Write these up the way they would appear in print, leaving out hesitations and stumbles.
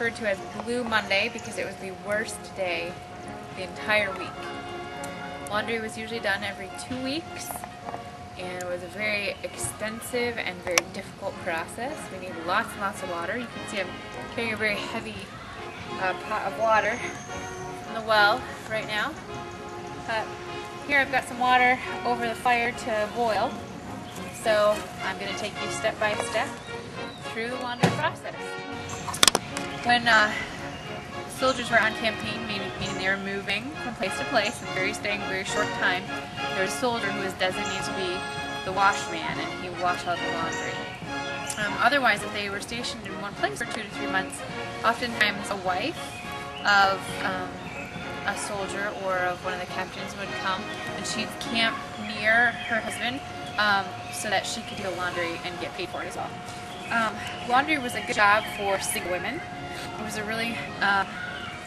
referred to as Blue Monday because it was the worst day the entire week. Laundry was usually done every 2 weeks, and it was a very extensive and very difficult process. We needed lots and lots of water. You can see I'm carrying a very heavy pot of water from the well right now. Here I've got some water over the fire to boil, so I'm going to take you step by step through the laundry process. When soldiers were on campaign, meaning they were moving from place to place and staying a very short time, there was a soldier who was designated to be the washman, and he would wash out the laundry. Otherwise, if they were stationed in one place for 2 to 3 months, oftentimes a wife of a soldier or of one of the captains would come, and she'd camp near her husband so that she could do the laundry and get paid for it as well. Laundry was a good job for single women. It was a really,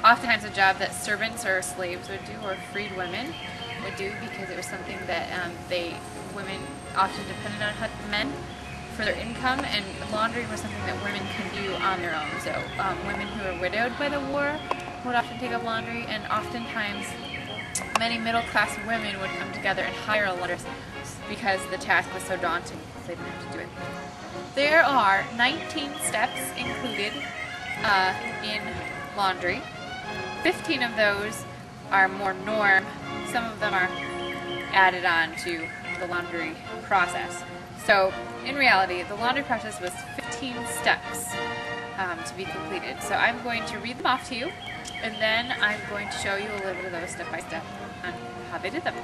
oftentimes a job that servants or slaves would do, or freed women would do, because it was something that women often depended on men for their income, and laundry was something that women could do on their own. So women who were widowed by the war would often take up laundry, and oftentimes many middle-class women would come together and hire a laundress because the task was so daunting, so they didn't have to do it. There are 19 steps included in laundry. 15 of those are more norm. Some of them are added on to the laundry process. So in reality, the laundry process was 15 steps to be completed. So I'm going to read them off to you, and then I'm going to show you a little bit of those step by step on how they did them.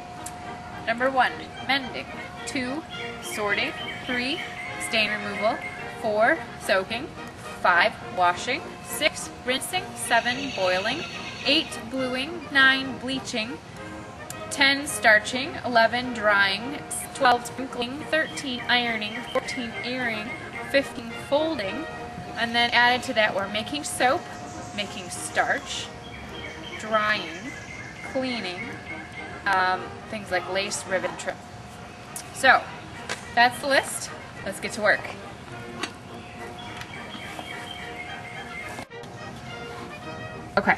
Number 1, mending. 2, sorting. 3, stain removal. 4, soaking. 5, washing. 6, rinsing. 7, boiling. 8, bluing. 9, bleaching. 10, starching. 11, drying. 12, sprinkling. 13, ironing. 14, airing. 15, folding. And then added to that were making soap, making starch, drying, cleaning, things like lace, ribbon, trim. So that's the list. Let's get to work. Okay.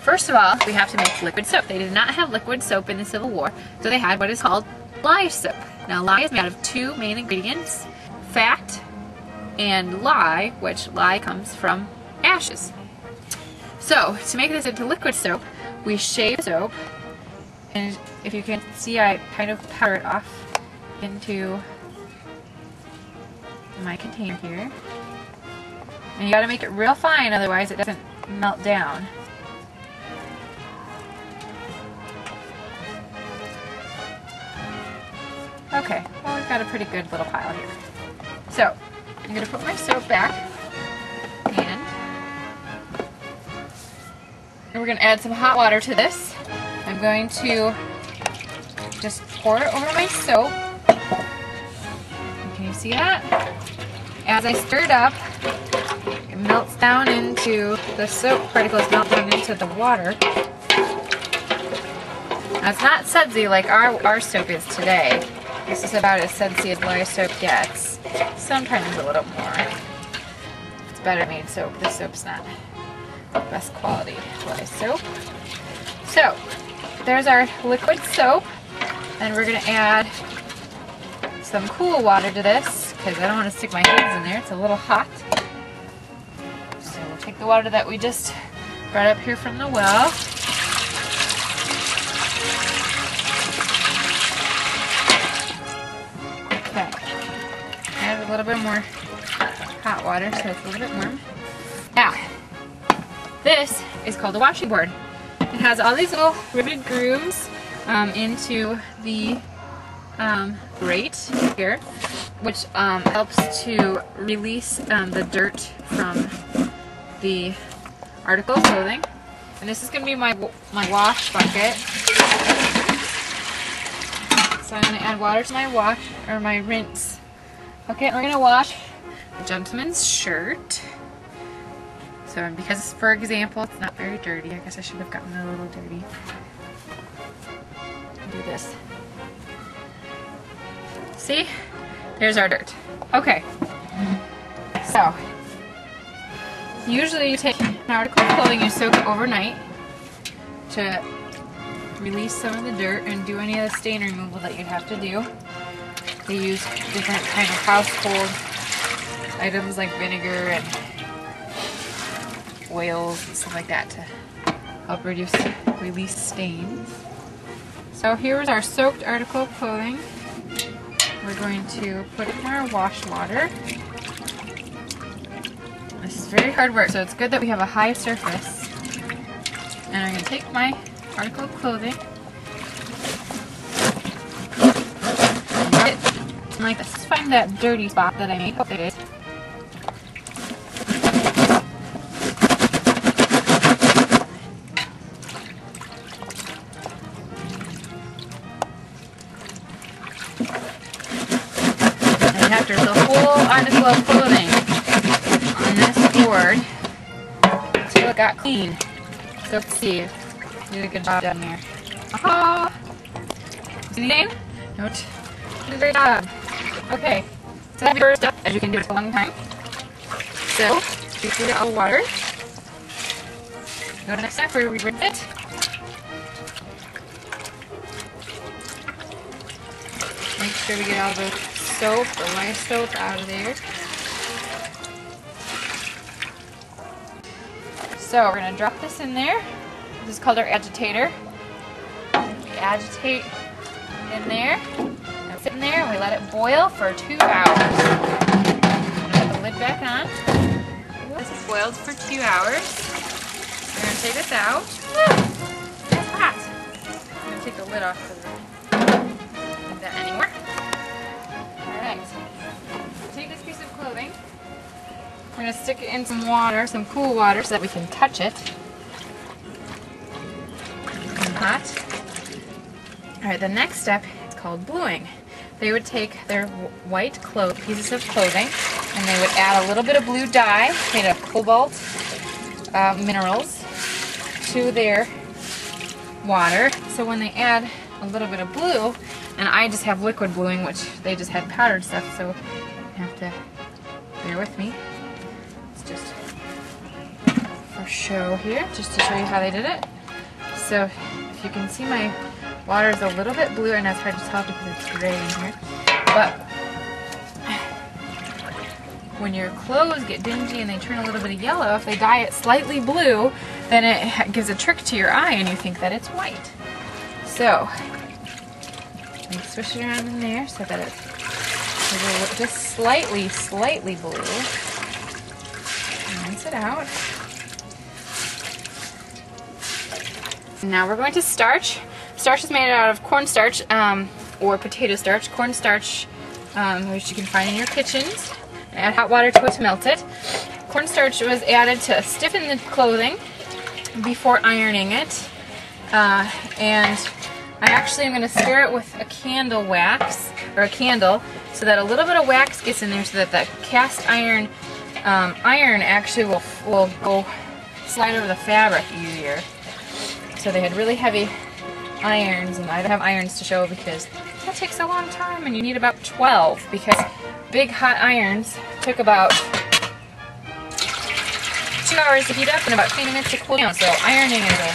First of all, we have to make liquid soap. They did not have liquid soap in the Civil War, so they had what is called lye soap. Now, lye is made out of 2 main ingredients: fat and lye, which lye comes from ashes. So, to make this into liquid soap, we shave soap, and if you can see, I kind of powder it off into my container here. And you gotta make it real fine, otherwise it doesn't melt down. Okay, well, we've got a pretty good little pile here. So, I'm going to put my soap back, and we're going to add some hot water to this. I'm going to just pour it over my soap. Can you see that? As I stir it up, it melts down into the soap particles, melt down into the water. Now, it's not sudsy like our soap is today. This is about as sudsy as lye soap gets. Sometimes a little more. It's better made soap. This soap's not the best quality lye soap. So, there's our liquid soap, and we're going to add some cool water to this because I don't want to stick my hands in there. It's a little hot. So we'll take the water that we just brought up here from the well. Add a little bit more hot water so it's a little bit warm. Now, this is called a washing board. It has all these little riveted grooves into the grate here, which helps to release the dirt from the article of clothing. And this is going to be my wash bucket. So I'm going to add water to my my rinse. Okay, we're going to wash the gentleman's shirt. So, because, for example, it's not very dirty, I guess I should have gotten it a little dirty. Do this. See? There's our dirt. Okay. So, Usually you take an article of clothing, you soak it overnight to release some of the dirt and do any of the stain removal that you'd have to do. They use different kind of household items like vinegar and oils and stuff like that to help release stains. So here is our soaked article of clothing. We're going to put it in our wash water. This is very hard work, so it's good that we have a high surface. And I'm going to take my article of clothing and rub it like this. Just find that dirty spot that I made. Oh, there it is. And after the whole article of clothing on this board until it got clean. So let's see. You did a good job down there. Aha! See anything? No. You did a great job. Okay. So that's the first step, as you can do it for a long time. So, we put it all water. Go to the next step where we rinse it. Make sure we get all the soap, the live soap out of there. So we're going to drop this in there. This is called our agitator. We agitate in there, and sit in there, and we let it boil for 2 hours. Put the lid back on. This is boiled for 2 hours. We're going to take this out. It's hot. I'm going to take the lid off because I don't need that anymore. Alright. Take this piece of clothing. We're going to stick it in some water, some cool water, so that we can touch it. And hot. Alright, the next step is called bluing. They would take their white pieces of clothing, and they would add a little bit of blue dye made of cobalt minerals to their water. So when they add a little bit of blue, and I just have liquid bluing, which they just had powdered stuff, so you have to bear with me. Just for show here, just to show you how they did it. So if you can see, my water is a little bit blue, and that's hard to tell because it's gray in here. But when your clothes get dingy and they turn a little bit of yellow, if they dye it slightly blue, then it gives a trick to your eye and you think that it's white. So you swish it around in there so that it's just slightly blue. Rinse it out. Now we're going to starch. Starch is made out of cornstarch or potato starch. Cornstarch, which you can find in your kitchens. Add hot water to it to melt it. Cornstarch was added to stiffen the clothing before ironing it. And I actually am going to stir it with a candle wax, or a candle, so that a little bit of wax gets in there so that the cast iron iron actually will go slide over the fabric easier. So they had really heavy irons, and I don't have irons to show because that takes a long time, and you need about 12 because big hot irons took about 2 hours to heat up and about 20 minutes to cool down. So ironing is a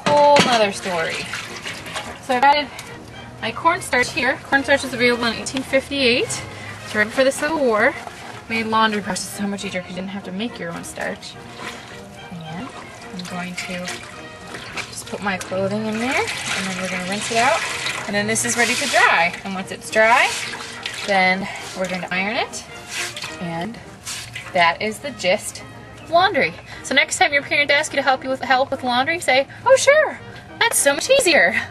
whole other story. So I've added my cornstarch here. Cornstarch was available in 1858. It's right before the Civil War. Made laundry process so much easier because you didn't have to make your own starch. And I'm going to just put my clothing in there, and then we're going to rinse it out. And then this is ready to dry. And once it's dry, then we're going to iron it. And that is the gist of laundry. So next time your parent asks you to help with laundry, say, "Oh sure, that's so much easier."